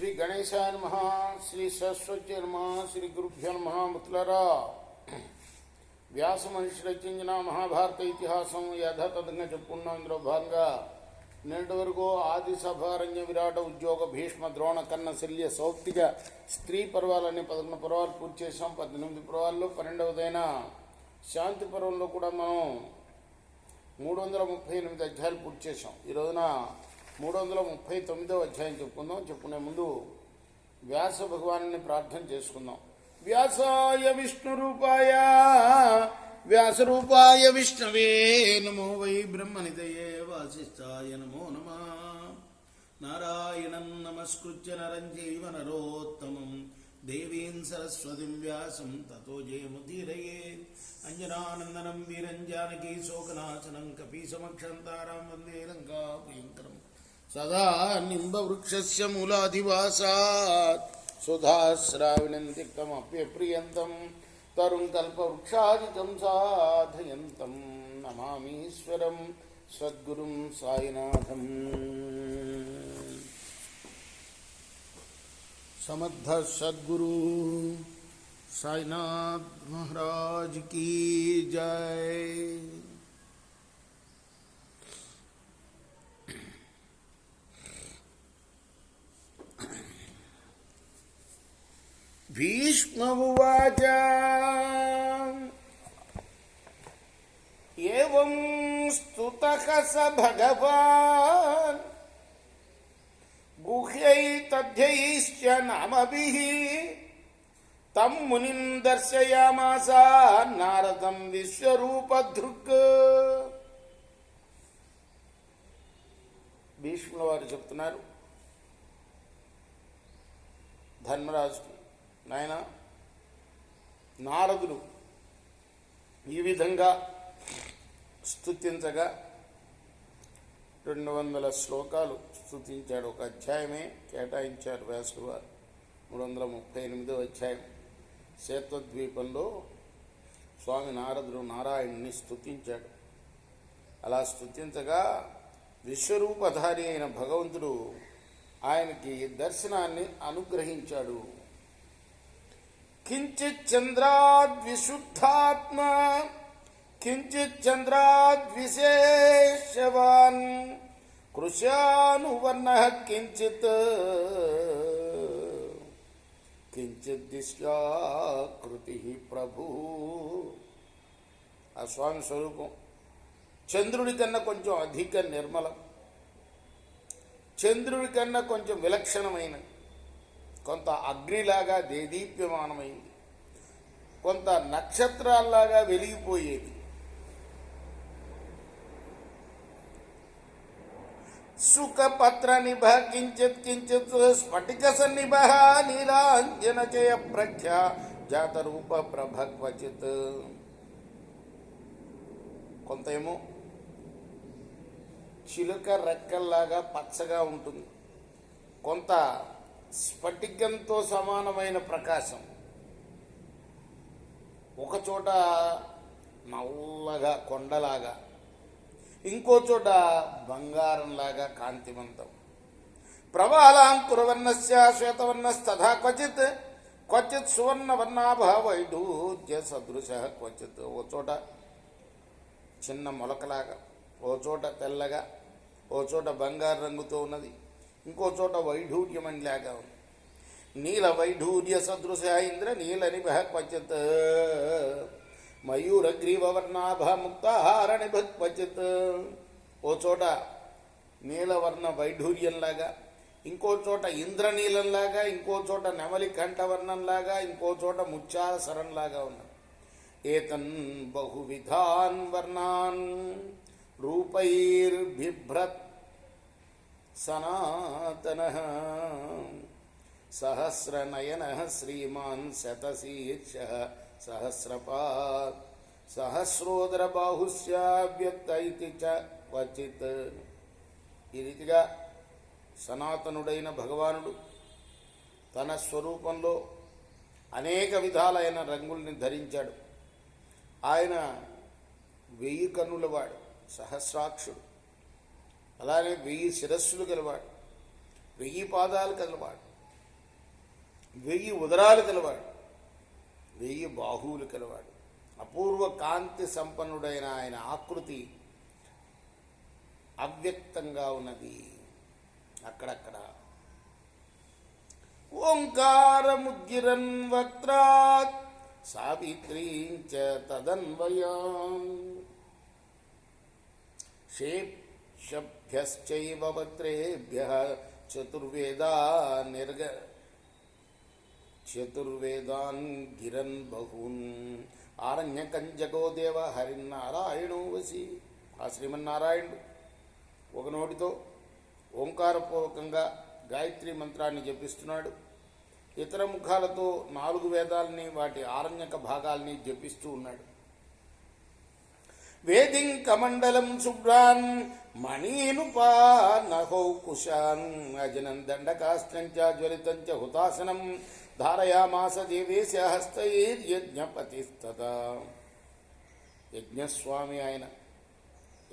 శ్రీ గణేశాయ నమః, శ్రీ సరస్వతి నమః, శ్రీ గురుభ్యో నమః. మిత్రులారా, వ్యాస మహర్షి రచించిన మహాభారత ఇతిహాసం యథాతథంగా చెప్పుకున్నాం. ఇందులో భాగంగా నేటి వరకు ఆది సభారణ్య విరాట ఉద్యోగ భీష్మ ద్రోణ కన్న శల్య సౌప్తిక స్త్రీ పర్వాలని 11 పర్వాలు పూర్తి చేసాం. 18 పర్వాల్లో 12వదైన శాంతి పర్వంలో కూడా మనం 338 అధ్యాయాలు పూర్తి చేసాం. ఈ రోజున 339వ అధ్యాయం చెప్పుకునే ముందు వ్యాస భగవాను ప్రార్థన చేసుకుందాం. వ్యాసాయ విష్ణురూపాయ వ్యాసరూపాయ విష్ణవే నమో వై బ్రహ్మనిధయే వాసిష్ఠాయ నమో నమః. నారాయణం నమస్కృత్య నరం చైవ నరోత్తమం దేవీం సరస్వతిం వ్యాసం తతో జయముదీరయే. అంజనానందనం వీరం జానకీ శోకనాశనం కపీసమక్షం తారాం వందే లంకా భయంకరం. సదా నింబవృక్షస్య మూలాధివాసాత్ సుధాశ్రావిణంతిక్తమప్యప్రియంతం తరుం కల్పవృక్షాదికం సాధయంతం నమామీశ్వరం సద్గురుం సాయినాథం. సమర్థ సద్గురు సాయినాథ్ మహారాజ్ కీ జై. భీష్మ ఉవాచ ఏవం స్తుతః స భగవాన్ గుహ్యైతద్ధ్యైశ్చ నామభిః తం మునిం దర్శయామాస నారదం విశ్వరూపధృక్. భీష్ముల వారు చెప్తున్నారు ధర్మరాజుకి, నాయన, నారదుడు ఈ విధంగా స్తుతించగా 200 శ్లోకాలు స్తుతించాడు. ఒక అధ్యాయమే కేటాయించాడు వ్యాసుడు వారు. 338వ అధ్యాయం శేత్వద్వీపంలో స్వామి నారదుడు నారాయణుని స్తుతించాడు. అలా స్తుతించగా విశ్వరూపధారి అయిన భగవంతుడు ఆయనకి దర్శనాన్ని అనుగ్రహించాడు. కించిత్ చంద్రాద్విశుద్ధాత్మ కించిత్ చంద్రాద్విశేషవాన్ కృశానువర్ణః కించిత్ కించిత్ దిశ్యాకృతి ప్రభు. ఆ స్వామి స్వరూపం చంద్రుడి కన్నా కొంచెం అధిక నిర్మలం, చంద్రుడి కన్నా కొంచెం విలక్షణమైన, కొంత అగ్నిలాగా దేదీప్యమానమైంది, కొంత నక్షత్రాల్లాగా వెలిగిపోయేది. సుఖపత్ర నిభ కించిత్ కించిత్ స్ఫటిక సన్నిభ నీలాంజన జయ ప్రఖ్య జాతరూప ప్రభ క్వచిత్. కొంత ఏమో చిలుక రెక్కల్లాగా పచ్చగా ఉంటుంది, కొంత స్ఫటికంతో సమానమైన ప్రకాశం, ఒకచోట నల్లగా కొండలాగా, ఇంకో చోట బంగారంలాగా కాంతివంతం. ప్రవాలాంకురవర్ణస్య శ్వేతవర్ణస్తథా క్వచిత్ క్వచిత్ సువర్ణవర్ణాభ వైఢూర్య సదృశ క్వచిత్. ఓ చోట చిన్న మొలకలాగా, ఓ చోట తెల్లగా, ఓ చోట బంగారు రంగుతో ఉన్నది, ఇంకో చోట వైఢూర్యమణిలాగా ఉంది. నీల వైఢూర్య సదృశ ఇంద్ర నీల నిభ క్వచిత్ మయూరగ్రీవర్ణాభ ముక్తాహార నిభ క్వచిత్. ఓ చోట నీలవర్ణ వైఢూర్యంలాగా, ఇంకో చోట ఇంద్రనీలంలాగా, ఇంకో చోట నెమలి కంఠవర్ణంలాగా, ఇంకో చోట ముత్యాల సరంలాగా ఉన్నది. ఏతన్ బహువిధాన్ వర్ణాన్ రూపైర్బిభ్రత్ సనాతనః సహస్రనయనః శ్రీమాన్ శతశీర్షః సహస్రపాత్ సహస్రోదర బాహుస్య వ్యక్త ఇతి చ క్వచిత్. ఈ రీతిగా సనాతనుడైన భగవానుడు తన స్వరూపంలో అనేక విధాలైన రంగుల్ని ధరించాడు. ఆయన 1000 కన్నులవాడు, సహస్రాక్షుడు. అలానే 1000 శిరస్సులు గలవాడు, 1000 పాదాలు కలవాడు, 1000 ఉదరాలు కలవాడు, 1000 బాహువులు కలవాడు. అపూర్వ కాంతి సంపన్నుడైన ఆయన ఆకృతి అవ్యక్తంగా ఉన్నది. అక్కడక్కడ ఓంకారముద్గిరన్ వక్త్రాత్ సావిత్రీంచ తదన్వయాం శేషభ్యశ్చైవ వక్త్రేభ్యః చతుర్వేదాన్ గిరన్ బహూన్ ఆరణ్యకంజగో దేవ హరినారాయణో వసి. ఆ శ్రీమన్నారాయణుడు ఒక నోటితో ఓంకారపూర్వకంగా గాయత్రి మంత్రాన్ని జపిస్తున్నాడు, ఇతర ముఖాలతో 4 వేదాలని వాటి ఆరణ్యక భాగాల్ని జపిస్తూ ఉన్నాడు. వేదిం కమండలం శుభ్రాన్ మణీనుపానహౌ కుశాన్ అజనం దండకాస్త్రంచ జ్వలితంచ హుతాసనం ధారయామాస దేవేశ హస్తైర్యజ్ఞపతిస్తదా. యజ్ఞస్వామి ఆయన.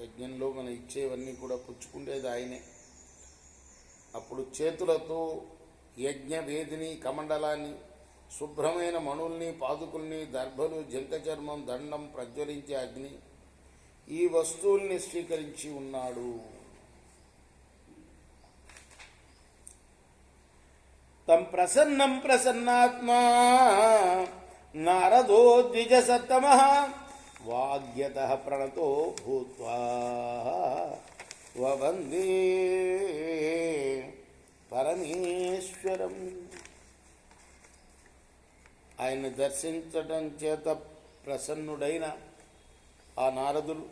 యజ్ఞంలో మనం ఇచ్చేవన్నీ కూడా పుచ్చుకుండేది ఆయనే. అప్పుడు చేతులతో యజ్ఞ వేదిని, కమండలాన్ని, శుభ్రమైన మణుల్ని, పాదుకుల్ని, దర్భలు, జంక చర్మం, దండం, ప్రజ్వలించే అగ్ని, ఈ వస్తువుల్ని స్వీకరించి ఉన్నాడు. తం ప్రసన్నం ప్రసన్నాత్మా నారదో ద్విజసత్తమః వాగ్యతః ప్రణతో భూత్వా వవందే పరమేశ్వరం. ఆయన్ని దర్శించడం చేత ప్రసన్నుడైన ఆ నారదుడు,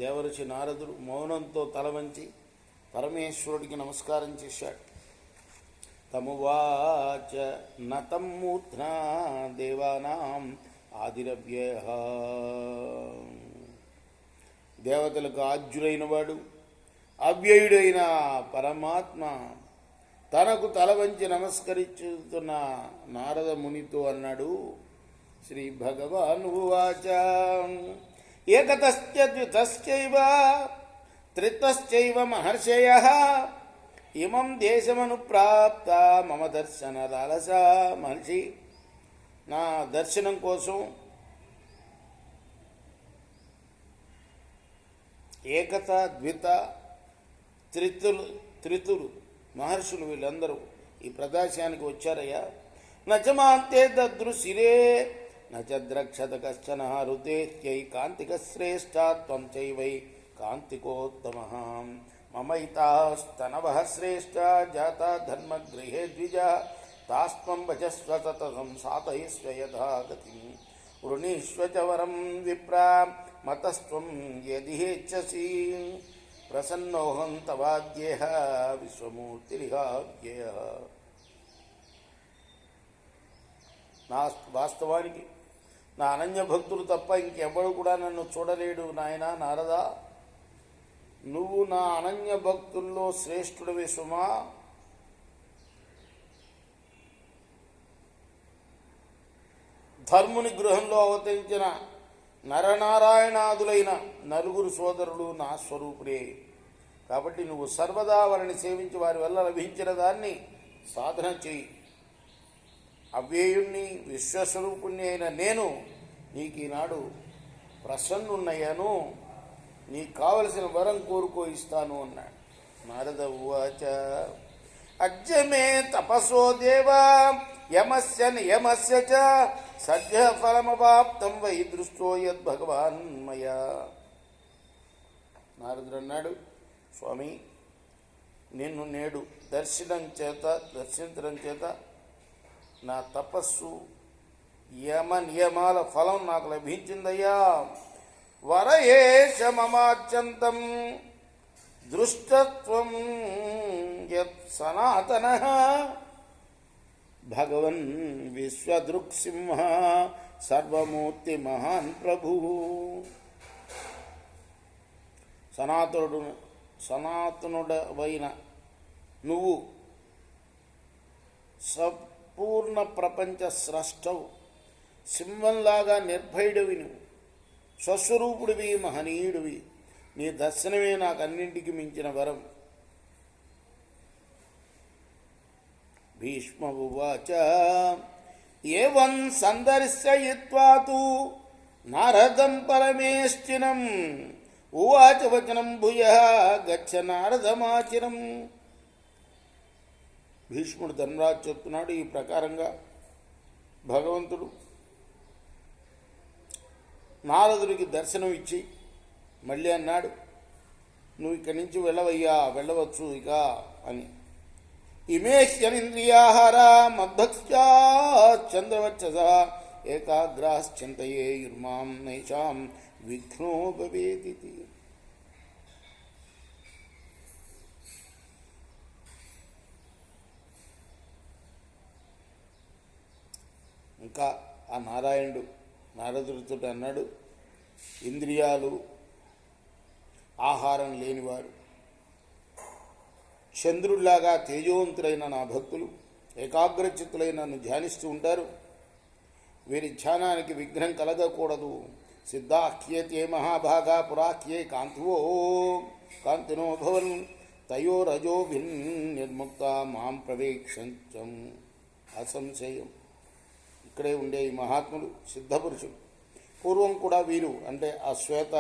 దేవఋషి నారదుడు మౌనంతో తల వంచి పరమేశ్వరుడికి నమస్కారం చేశాడు. తమువాచ నతం మూర్ధ్నా దేవానాం ఆదిరవ్యః. దేవతలకు ఆద్యుడైన వాడు, అవ్యయుడైన పరమాత్మ తనకు తల వంచి నమస్కరిస్తున్న నారద మునితో అన్నాడు. శ్రీ భగవాన్ ఉవాచ ఏకతశ్చ ద్వితశ్చైవ త్రితశ్చైవ మహర్షయః ఇమం దేశమనుప్రాప్త మమ దర్శన లాలస. మహర్షి, నా దర్శనం కోసం ఏకత, ద్విత, త్రితులు మహర్షులు వీళ్ళందరూ ఈ ప్రదేశానికి వచ్చారయ్యా. నచమాంతే దదృశిరే నచద్రక్షత కశ్చన ఋతే కాంతిక శ్రేష్ఠ త్వం చైవై కాంతికోత్తమ. మమైతాస్తనవ శ్రేష్ఠ జాత ధర్మగృహే ద్విజ తాస్త్వం వచస్వ సతతం సాధయిస్వ యథాగతిం వృణీష్వ చ వరం విప్రా మతస్త్వం యదిహేచ్ఛసి. ప్రసన్నోహం తవాద్యేహ విశ్వమూర్తిరిహావ్యయః. వాస్తవానికి నా అనన్య భక్తులు తప్ప ఇంకెవ్వడు కూడా నన్ను చూడలేడు నాయనా నారదా. నువ్వు నా అనన్య భక్తుల్లో శ్రేష్ఠుడివి సుమా. ధర్ముని గృహంలో అవతరించిన నరనారాయణాదులైన 4 సోదరులు నా స్వరూపుడే. కాబట్టి నువ్వు సర్వదా వారిని సేవించి వారి వల్ల లభించిన దాన్ని సాధన చేయి. అవ్యయుణ్ణి, విశ్వస్వరూపుణ్ణి అయిన నేను నీకు ఈనాడు ప్రసన్నున్నయ్యాను. నీకు కావలసిన వరం కోరుకో, ఇస్తాను అన్నాడు. నారద ఉవాచ అజ్జమే తపసో దేవా యమస్య నియమస్య చ సద్య ఫలమవాప్తం వై దృష్టో యద్భగవాన్ మయా. నారదుడు అన్నాడు, స్వామి, నిన్ను నేడు దర్శించడం చేత నా తపస్సు, యమ నియమాల ఫలం నాకు లభించిందయ్యా. వరయేష మమాత్యంతం దృష్టత్వం యత్ సనాతనః భగవన్ విశ్వదృక్సింహ సర్వమూర్తి మహాన్ ప్రభు. సనాతనుడవైన నువ్వు సంపూర్ణ ప్రపంచ స్రష్టవు, సింహంలాగా నిర్భయుడివి, నువ్వు స్వస్వరూపుడివి, మహనీయుడివి. నీ దర్శనమే నాకు అన్నింటికి మించిన వరం. భీష్మ ఉవాచ ఏవం సందర్శయిత్వా తు నారదం పరమేష్ఠినం ఉవాచ వచనం భూయః గచ్చ నారదమాచిరం. భీష్ముడు ధర్మరాజు చెప్తున్నాడు. ఈ ప్రకారంగా భగవంతుడు నారదుడికి దర్శనం ఇచ్చి మళ్ళీ అన్నాడు, నువ్వు ఇక్కడి నుంచి వెళ్ళవయ్యా, వెళ్ళవచ్చు ఇక అని. ఇమేష్యనింద్రియాహార మద్భక్త్యాశ్చంద్రవచ్చస ఏకాగ్రాశ్చింతయేయుర్మాం నైషాం విఘ్నో భవేదితి. ఇంకా ఆ నారాయణుడు నారదుడితో అన్నాడు, ఇంద్రియాలు ఆహారం లేనివారు చంద్రుడిలాగా తేజోవంతులైన నా భక్తులు ఏకాగ్రచిత్తులైన నన్ను ధ్యానిస్తూ ఉంటారు. వీరి ధ్యానానికి విఘ్నం కలగకూడదు. సిద్ధాఖ్యేతే మహాభాగా పురాఖ్యే కాంతువో కాంతినో భవన్ తయోరజోభిన్ నిర్ముక్త మాం ప్రవేక్షంచం అసంశయం. ఇక్కడే ఉండే ఈ మహాత్ములు సిద్ధపురుషులు పూర్వం కూడా వీరు అంటే ఆ శ్వేత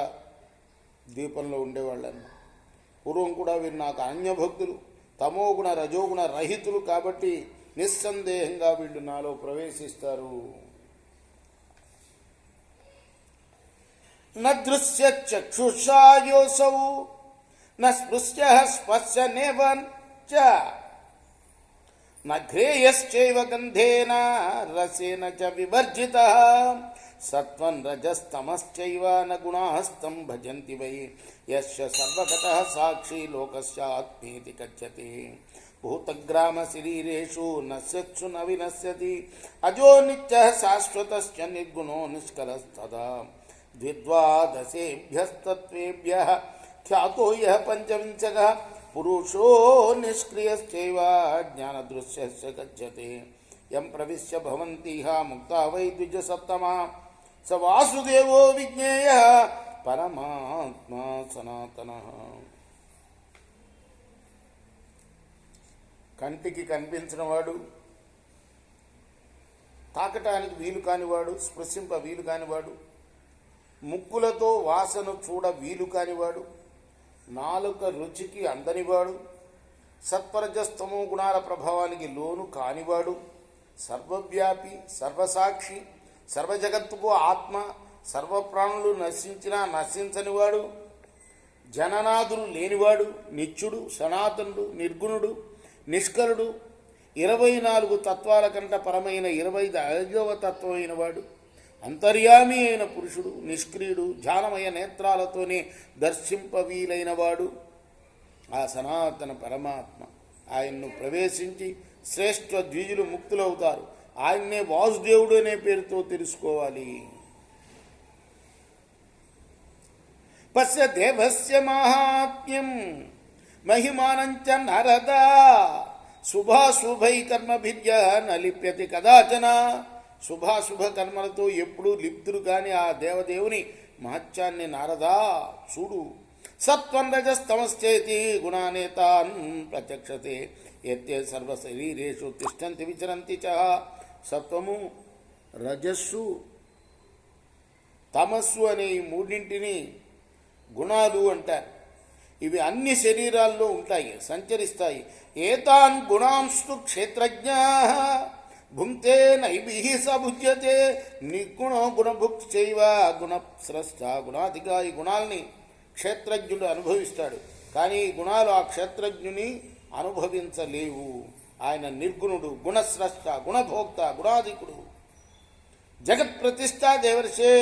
దీపంలో ఉండేవాళ్ళన్న పూర్వం కూడా వీరు నాకు అన్యభక్తులు, తమోగుణ రజోగుణ రహితులు కాబట్టి నిస్సందేహంగా వీళ్ళు నాలో ప్రవేశిస్తారు. నదృశ్య చక్షుషాయోసౌ నస్పృశ్య స్పర్శనేవ చ నఘ్రేయశ్చైవ గంధేన రసేన చ వివర్జితః సత్వం రజస్తమశ్చైవ న గుణాస్తం భజంతి వై యస్య సర్వగతః సాక్షి లోకస్యాత్మేతి కచ్యతే భూతగ్రామ శరీరేషు నశ్యత్సు న వినశ్యతి అజో నిత్యః శాశ్వతశ్చ నిర్గుణో నిష్కలస్తదా ద్విద్వాదశేభ్యస్తత్వేభ్యః ఖ్యాతో యః పంచవింశగః పురుషో నిష్క్రియశ్చైవ జ్ఞానదృశ్యస్య గచ్చతే యం ప్రవిశ్య భవంతిహ ముక్తా వై ద్విజసత్తమా స వాసుదేవో విజ్ఞేయః పరమాత్మా సనాతనః. కంటికి కనిపించినవాడు, తాకటానికి వీలు కానివాడు, స్పృశింప వీలు కానివాడు, ముక్కులతో వాసన చూడ వీలు కానివాడు, నాలుక రుచికి అందనివాడు, సత్వరజస్తమో గుణాల ప్రభావానికి లోను కానివాడు, సర్వవ్యాపి సర్వసాక్షి సర్వజగత్తుకు ఆత్మ, సర్వప్రాణులు నశించినా నశించనివాడు, జననాదులు లేనివాడు, నిత్యుడు, సనాతనుడు, నిర్గుణుడు, నిష్కలుడు, 24 తత్వాల కంట పరమైన 25వ తత్వమైన వాడు, అంతర్యామి అయిన పురుషుడు, నిష్క్రియుడు, ధ్యానమయ నేత్రాలతోనే దర్శింపవీలైన వాడు ఆ సనాతన పరమాత్మ. ఆయన్ను ప్రవేశించి శ్రేష్ఠ ద్విజులు ముక్తులవుతారు. ఆయన్నే వాసుదేవుడు అనే పేరుతో తెలుసుకోవాలి. పశ్య దేవస్య మహాత్మ్యం మహిమానంచ నరద శుభాశుభై కర్మభిర్య నలిప్యతి కదాచన. శుభాశుభ కర్మలతో ఎప్పుడూ లిప్తులు కాని ఆ దేవదేవుని మహత్యాన్ని నారదా చూడు. సత్వం రజస్తమశ్చేతి గుణానేతాన్ ప్రత్యక్షతే ఎత్తే సర్వశరీరేషు తిష్టంతి విచరంతి చ. సత్వము, రజస్సు, తమస్సు అనే ఈ మూడింటిని గుణాలు అంటారు. ఇవి అన్ని శరీరాల్లో ఉంటాయి, సంచరిస్తాయి. ఏతాన్ గుణాంస్తు క్షేత్రజ్ఞా భుంక్తే నైభిః స భుజ్యతే. నిర్గుణో గుణభుక్చైవ గుణస్రష్ట. గుణాధిగా ఈ గుణాలని క్షేత్రజ్ఞుడు అనుభవిస్తాడు, కానీ ఈ గుణాలు ఆ క్షేత్రజ్ఞుని అనుభవించలేవు. ఆయన నిర్గుణుడు, గుణస్రష్ట, గుణభోక్త, గుణాధికుడు. జగత్ ప్రతిష్టా దేవర్షే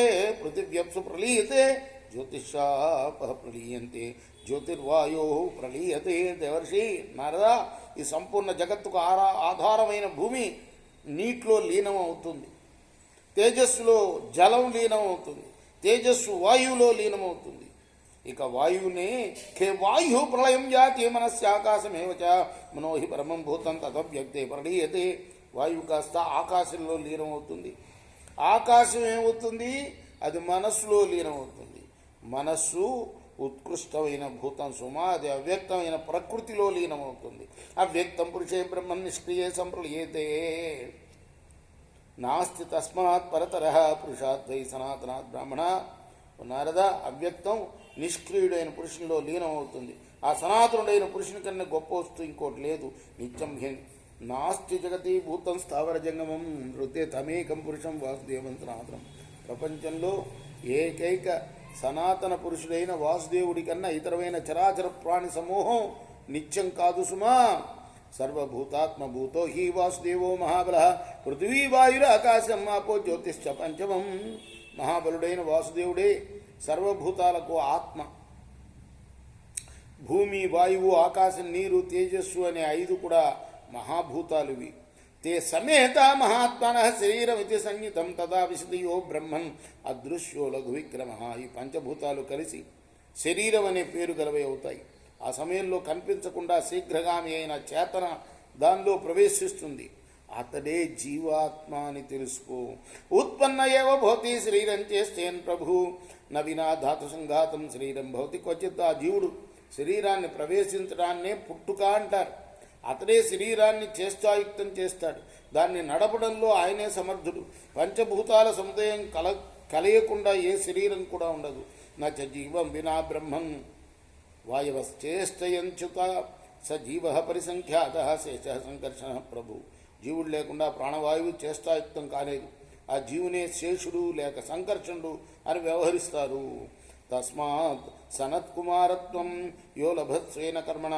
పృథివ్యప్సు ప్రలీయతే జ్యోతిషాప ప్రలీయంతే జ్యోతిర్వాయో ప్రలీయతే. దేవర్షి నారదా, ఈ సంపూర్ణ జగత్తుకు ఆధారమైన భూమి నీటిలో లీనం అవుతుంది, తేజస్సులో జలం లీనం అవుతుంది, తేజస్సు వాయువులో లీనం అవుతుంది. ఇక వాయువునే వాయు ప్రళయం జాతి మనస్సు ఆకాశమేవచ మనోహి పరమం భూతం తదవ్యక్తే ప్రళీయతే. వాయువు కాస్త ఆకాశంలో లీనమవుతుంది. ఆకాశం ఏమవుతుంది? అది మనస్సులో లీనమవుతుంది. మనస్సు ఉత్కృష్టమైన భూతం సుమా, అది అవ్యక్తమైన ప్రకృతిలో లీనమవుతుంది. అవ్యక్తం పురుషే బ్రహ్మ నిష్క్రియే సంప్రలీయతే నాస్తి తస్మాత్ పరతర పురుషాద్వై సనాతనాత్ బ్రాహ్మణ. నారద, అవ్యక్తం నిష్క్రియుడైన పురుషునిలో లీనమవుతుంది. ఆ సనాతనుడైన పురుషుని కన్నా గొప్ప వస్తువు ఇంకోటి లేదు. నిత్యం నాస్తి జగతి భూతం స్థావర జంగమం నృత్య తమేకం పురుషం వాసుదేవం సనాతనం. ప్రపంచంలో ఏకైక సనాతన పురుషుడైన వాసుదేవుడి కన్నా ఇతరమైన చరాచర ప్రాణి సమూహం నిత్యం కాదు సుమా. సర్వభూతాత్మభూతో హి వాసుదేవో మహాబల పృథివీ వాయుర ఆకాశం ఆపో జ్యోతిశ్చ పంచమం. మహాబలుడైన వాసుదేవుడే సర్వభూతాలకు ఆత్మ. భూమి, వాయువు, ఆకాశం, నీరు, తేజస్సు అనే 5 కూడా మహాభూతాలువి. తే సమేత మహాత్మన శరీరమితి సంయుతం తదా విశదయో బ్రహ్మన్ అదృశ్యో లఘు విక్రమ. ఈ పంచభూతాలు కలిసి శరీరం అనే పేరు గలవై అవుతాయి. ఆ సమయంలో కనిపించకుండా శీఘ్రగామి అయిన చేతన దానిలో ప్రవేశిస్తుంది. అతడే జీవాత్మ అని తెలుసుకో. ఉత్పన్న ఏవ భవతి శరీరం చేస్తేన్ ప్రభు నవీనా ధాతు సంఘాతం శరీరం భవతి క్వచిత్. ఆ జీవుడు శరీరాన్ని ప్రవేశించడాన్నే పుట్టుక అంటారు. అతడే శరీరాన్ని చేష్టాయుక్తం చేస్తాడు. దాన్ని నడపడంలో ఆయనే సమర్థుడు. పంచభూతాల సముదాయం కలయకుండా ఏ శరీరం కూడా ఉండదు. నచ జీవం వినా బ్రహ్మం వాయవశ్చేష్టయంచుత స జీవ పరిసంఖ్యాత శేష సంకర్షణ ప్రభు. జీవుడు లేకుండా ప్రాణవాయువు చేష్టాయుక్తం కాలేదు. ఆ జీవునే శేషుడు లేక సంకర్షణుడు అని వ్యవహరిస్తారు. తస్మాత్ సనత్కుమారత్వం యో లభత్స్వేన కర్మణ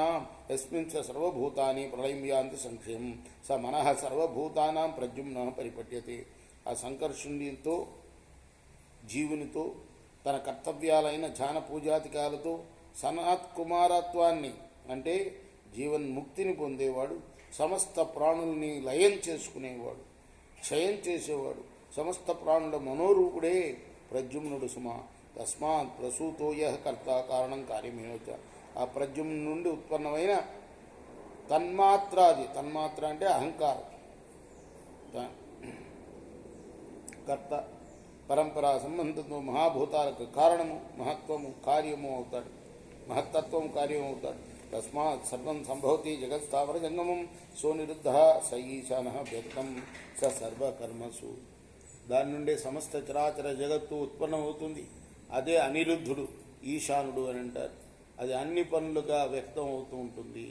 యస్మిన్ స సర్వభూతాని ప్రళయం యాంతి సంక్షేమం స మనః సర్వభూతానాం ప్రద్యుమ్న పరిపట్యతే. ఆ సంకర్షణునితో జీవునితో తన కర్తవ్యాలైన ధ్యాన పూజాధికాలతో సనత్కుమారత్వాన్ని అంటే జీవన్ముక్తిని పొందేవాడు, సమస్త ప్రాణుల్ని లయం చేసుకునేవాడు, క్షయం చేసేవాడు, సమస్త ప్రాణుల మనోరూపుడే ప్రద్యుమ్నుడు సుమా. తస్మాత్ ప్రసూతో యః కర్త కారణం కార్యమేవచ. ఆ ప్రద్యుమ్ను నుండి ఉత్పన్నమైన తన్మాత్రాది, తన్మాత్ర అంటే అహంకారం, కర్త పరంపరా సంబంధంతో మహాభూతాలకు కారణము, మహత్వము, కార్యము అవుతాడు. మహత్తత్వం కార్యం అవుతాడు. తస్మాత్ సర్వం సంభవతి జగత్స్థావర జంగమం సోనిరుద్ధ స ఈశాన వ్యక్తం స సర్వకర్మసు. దాని నుండే సమస్త చరాచర జగత్తు ఉత్పన్నమవుతుంది. అదే అనిరుద్ధుడు, ఈశానుడు అని అంటారు. అది అన్ని పనులుగా వ్యక్తం అవుతూ ఉంటుంది.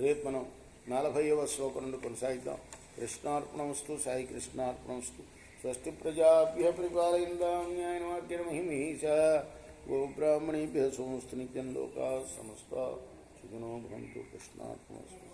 రేపు మనం 40వ శ్లోకం నుండి కొనసాగిద్దాం. కృష్ణార్పణమస్తు. సాయి కృష్ణార్పణమస్తు. స్వస్తి ప్రజాభ్య పరిపాలయంతాం న్యాయేన మార్గేణ మహిమహీష. గోబ్రాహ్మణేభ్యः శుభమస్తు. నిత్యం లోకాः సమస్తాः సుఖినో భవంతు. కృష్ణార్పణమస్తు.